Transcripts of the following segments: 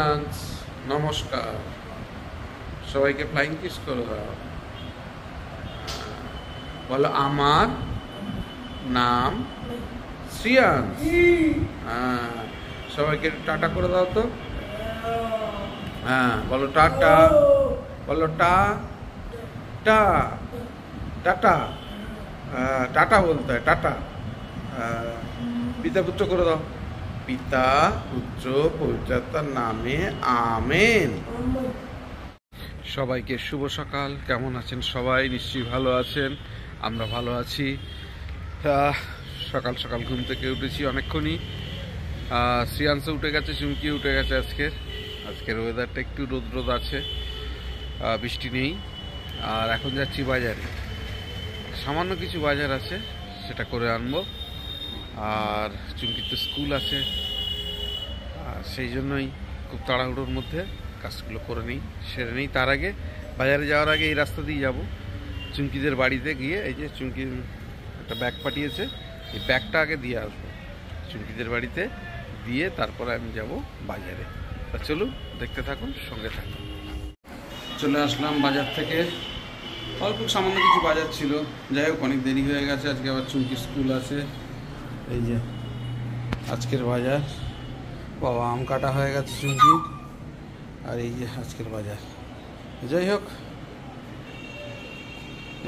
শ্রিয়াংশ নমস্কার, সবাইকে flying kiss করে দাও। বলো আমার নাম শ্রিয়াংশ। সবাইকে টাটা করে দাও তো। বলো টাটা, বলো টাটা। টাটা বলতে হয়, টাটা। পিতা পুত্র করে দাও। পিতা পুত্র পবিত্রতার নামে আমেন। সবাইকে শুভ সকাল। কেমন আছেন সবাই? নিশ্চয়ই ভালো আছেন, আমরা ভালো আছি। সকাল সকাল ঘুম থেকে উঠেছি অনেকক্ষণই। শ্রিয়াংশ উঠে গেছে, চুমকি উঠে গেছে। আজকের ওয়েদারটা একটু রোদ আছে, বৃষ্টি নেই। আর এখন যাচ্ছি বাজারে, সামান্য কিছু বাজার আছে, সেটা করে আনবো। আর চুমকির তো স্কুল আছে, সেই জন্যই খুব তাড়াহুড়োর মধ্যে কাজগুলো করে নিই, সেরে নিই। তার আগে বাজারে যাওয়ার আগে এই রাস্তা দিয়ে যাব চুমকিদের বাড়িতে গিয়ে। এই যে চুমকির একটা ব্যাগ পাঠিয়েছে, এই ব্যাগটা আগে দিয়ে আসবো চুমকিদের বাড়িতে, দিয়ে তারপরে আমি যাব বাজারে। তা চলুন, দেখতে থাকুন, সঙ্গে থাকুন। চলে আসলাম বাজার থেকে। অল্প সামান্য কিছু বাজার ছিল, যাই হোক অনেক দেরি হয়ে গেছে। আজকে আবার চুমকির স্কুল আছে। এই যে আজকের বাজার। বাবা, আম কাটা হয়ে গেছে চুমকি। আর এই যে আজকের বাজার। যাই হোক,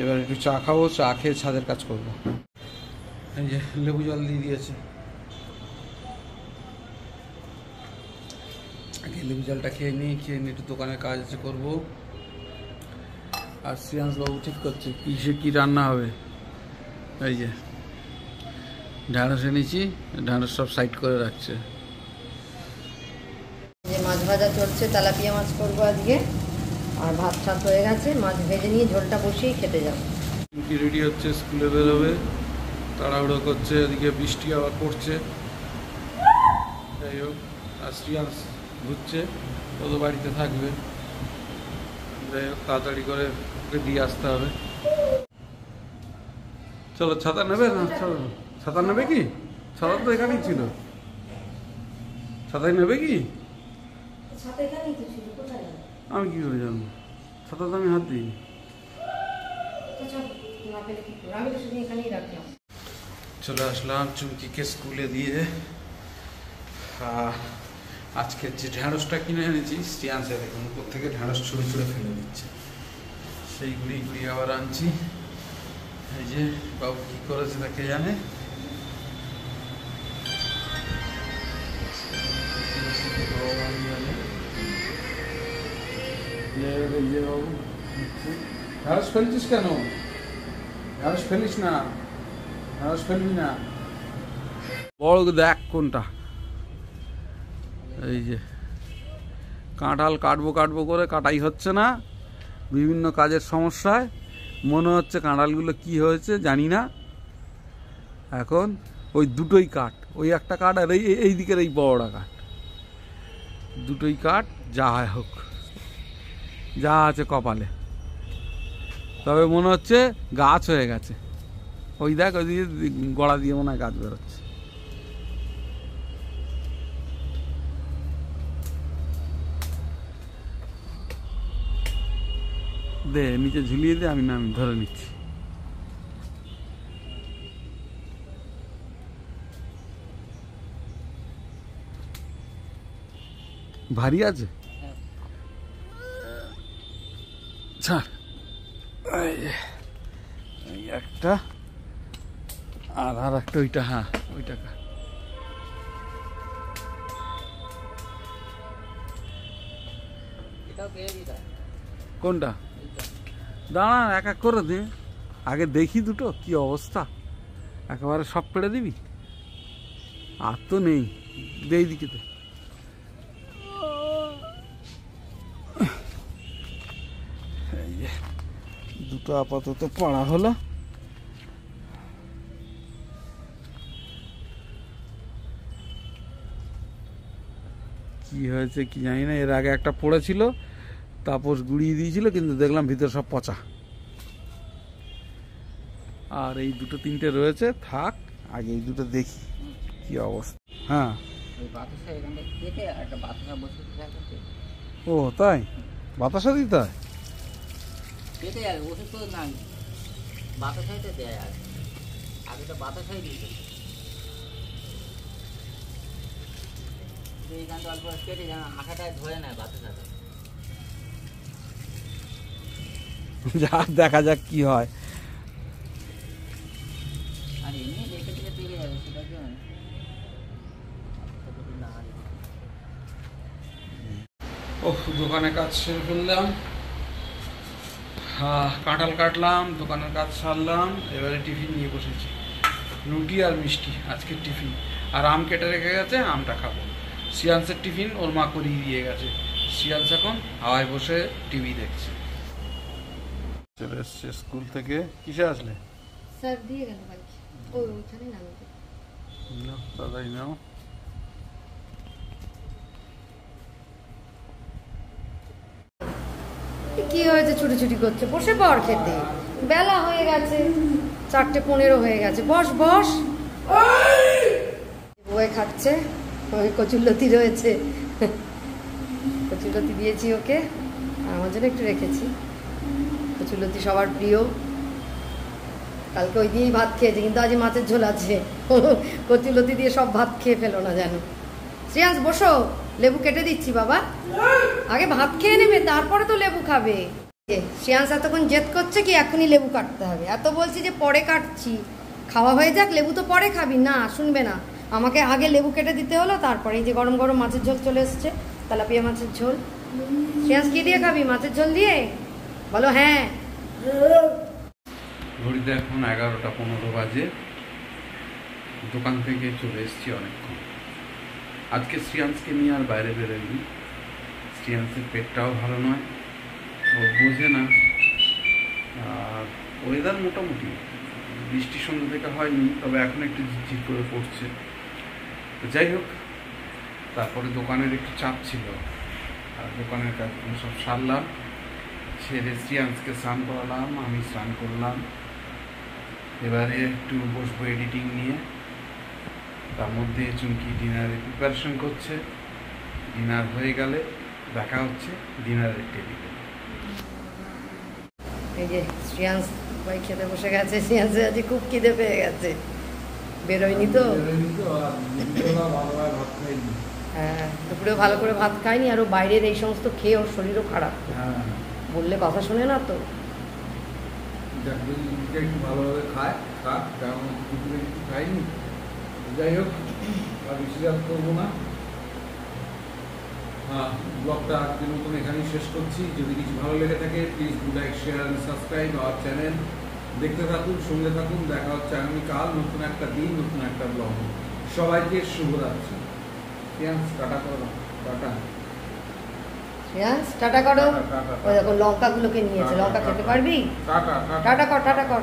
এবার একটু চা খাবো, চা খেয়ে ছাদের কাজ করব। এই যে লেবু জল দিয়ে দিয়েছে, আগে লেবু জলটা খেয়ে নিই একটু দোকানের কাজ আছে করবো। আর শ্রিয়াংশ বাবু ঠিক করছে কি রান্না হবে। এই যে ঢ্যাঁড়স এনেছি, ঢ্যাঁড়স সব সাইড করে রাখছে। যে মাছ ভাজা চলছে, তেলাপিয়া মাছ করবো আজকে। আর ভাত টাত হয়ে গেছে, মাছ ভেজে নিয়ে ঝোলটা বসিয়ে খেতে যাবো। কি রেডি হচ্ছে, স্কুলে বেরোবে, তাড়াহুড়ো করছে। এদিকে বৃষ্টি আবার পড়ছে। যাই হোক, আর শ্রিয়াংশ ঘুরছে, ও তো বাড়িতে থাকবে। যাই হোক, তাড়াতাড়ি করে ওকে দিয়ে আসতে হবে। চলো, ছাতা নেবে না? চলো, ছাতা নেবে কি? ছাতা তো এখানেই ছিল। ছাতাই নেবে কি? আমি কি করে জানবো? ছাতা তো আমি হাত দিই। চলে আসলাম চুমকিকে স্কুলে দিয়ে। আজকের যে ঢ্যাঁড়সটা কিনে এনেছি, শ্রিয়াংশে দেখুন উপর থেকে ঢ্যাঁড়স ছুঁড়ে ফেলে দিচ্ছে। সেই গুড়ি আবার আনছি। এই যে বাবু কি করেছে তাকে জানে। বাবু, ঢ্যাঁড়স ফেলছিস কেন? ঢ্যাঁড়স ফেলিস না, ঢ্যাঁড়স ফেলবি না। বড় দেখ কোনটা। এই যে কাঁঠাল কাটবো করে কাটাই হচ্ছে না, বিভিন্ন কাজের সমস্যায়। মনে হচ্ছে কাঁঠালগুলো কি হয়েছে জানি না। এখন ওই দুটোই কাঠ, ওই একটা কাঠ আর এই দিকের এই বড়টা কাঠ, দুটোই কাঠ। যা হোক, যা আছে কপালে। তবে মনে হচ্ছে গাছ হয়ে গেছে। ওই দেখ, ওই দিকে গড়া দিয়ে মনে হয় গাছ বেরোচ্ছে। দে নিচে ঝুলিয়ে দে, আমি ধরে নিচ্ছি। ভারী আছে, ছাড়। এই একটা, আর একটা ওইটা। ওইটা কোনটা? দাঁড়া, এক এক করে দে, আগে দেখি দুটো কি অবস্থা। একেবারে সব পেড়ে দিবি? আর তো নেই, দে দিকে তো। এই যে দুটো আপাতত পাড়া হলো। কি হয়েছে কি জানি না। এর আগে একটা পড়েছিল, তাপস গুড়িয়ে দিয়েছিল, কিন্তু দেখলাম ভিতর সব পচা। আর এই দুটো তিনটে রয়েছে, থাক, আগে এই দুটো দেখি কি অবস্থা। ওই বাতাসা এখানটা কেটে একটা বাতাসা বসে থাকে, ও তাই, বাতাসা দিতে হয়? কেটে যাবে ওষুধ তো না, বাতাসাইতে দেয়। আর আগে তো বাতাসাই দিত, এইখানটা অল্প কেটে যেন আঠাটায় ধরে নেয় বাতাসাটা। যা দেখা যাক কি হয়। আর এমনি রেখে দিলে পেকে যাবে, সেটা কি না। ওহ, দোকানে কাজ সেরে ফেললাম, কাঁঠাল কাটলাম, দোকানের কাজ সারলাম, এবারে টিফিন নিয়ে বসেছি। রুটি আর মিষ্টি আজকের টিফিন। আর আম কেটে রেখে গেছে, আমটা খাবো। সিয়ান্সের টিফিন ওর মা করিয়ে দিয়ে গেছে। সিয়ান্স এখন হাওয়ায় বসে টিভি দেখছে। চলে এসছে স্কুল থেকে। কিসে আসলে? স্যার দিয়ে গেল বাইক, ওইখানে নামিয়ে। তাড়াতাড়ি নাও। কি হয়েছে, ছুটি করছে? বসে পড় খেতে, বেলা হয়ে গেছে, 4:15 হয়ে গেছে। বস বস। বয়ে খাচ্ছে, ওই কচুরলতি রয়েছে, কচুরলতি দিয়েছি ওকে, আর আমার জন্য একটু রেখেছি। কচুরলতি সবার প্রিয়, কালকে ওই দিয়েই ভাত খেয়েছে, কিন্তু আজ মাছের ঝোল আছে। কচুরলতি দিয়ে সব ভাত খেয়ে ফেলো না যেন। শ্রেয়াংশ বসো, লেবু কেটে দিচ্ছি বাবা, আগে ভাত খেয়ে নেবে তারপরে তো লেবু খাবে। শ্রেয়াংশ এতক্ষণ জেদ করছে কি এখনই লেবু কাটতে হবে, এত বলছি যে পরে কাটছি, খাওয়া হয়ে যাক, লেবু তো পরে খাবি। না, শুনবে না, আমাকে আগে লেবু কেটে দিতে হলো, তারপরে এই যে গরম গরম মাছের ঝোল চলে এসছে, তেলাপিয়া মাছের ঝোল। শ্রেয়াংশ কি দিয়ে খাবি, মাছের ঝোল দিয়ে? বলো হ্যাঁ। ঘড়িতে এখন 11:15 বাজে। দোকান থেকে চলে এসেছি অনেকক্ষণ। আজকে শ্রেয়াংশকে নিয়ে আর বাইরে বেরোয়নি। শ্রেয়াংশের পেটটাও ভালো নয়, ও বোঝে না। আর ওয়েদার মোটামুটি, বৃষ্টি সন্ধ্যা থেকে হয়নি, তবে এখন একটু ঝিরঝির করে পড়ছে। তো যাই হোক, তারপরে দোকানের একটু চাপ ছিল, আর দোকানের কাজ সব সারলাম, ছেড়ে শ্রেয়াংশকে স্নান করালাম, আমি স্নান করলাম। এবারে একটু বসবো এডিটিং নিয়ে। তার মধ্যে চুমকি ডিনারের প্রিপারেশন করছে। ডিনার হয়ে গেলে দেখা হচ্ছে ডিনারের টেবিলে। এই যে শ্রেয়াংশ ভাই খেতে বসে গেছে। শ্রেয়াংশে আজ খুব খিদে পেয়ে গেছে, বেরোয়নি তো। হ্যাঁ, দুপুরে ভালো করে ভাত খায়নি, আর ও বাইরের এই সমস্ত খেয়ে ওর শরীরও খারাপ। বললে কথা শোনে না তো। একটু ভালোভাবে খায়, খাক, কারণ দুপুরে কিছু খাইনি। যাই হোক, আর বেশি রাত করবো না। ব্লগটা আজকের মতন এখানেই শেষ করছি। যদি কিছু ভালো লেগে থাকে please do like, share and subscribe our channel. দেখতে থাকুন, সঙ্গে থাকুন। দেখা হচ্ছে আগামীকাল নতুন একটা দিন, নতুন একটা ব্লগ। সবাইকে শুভরাত্রি। শ্রেয়াংশ টাটা করো, টাটা। শ্রেয়াংশ টাটা করো। ওই দেখো লঙ্কাগুলোকে নিয়েছে, লঙ্কা খেতে পারবি? টাটা কর, টাটা কর।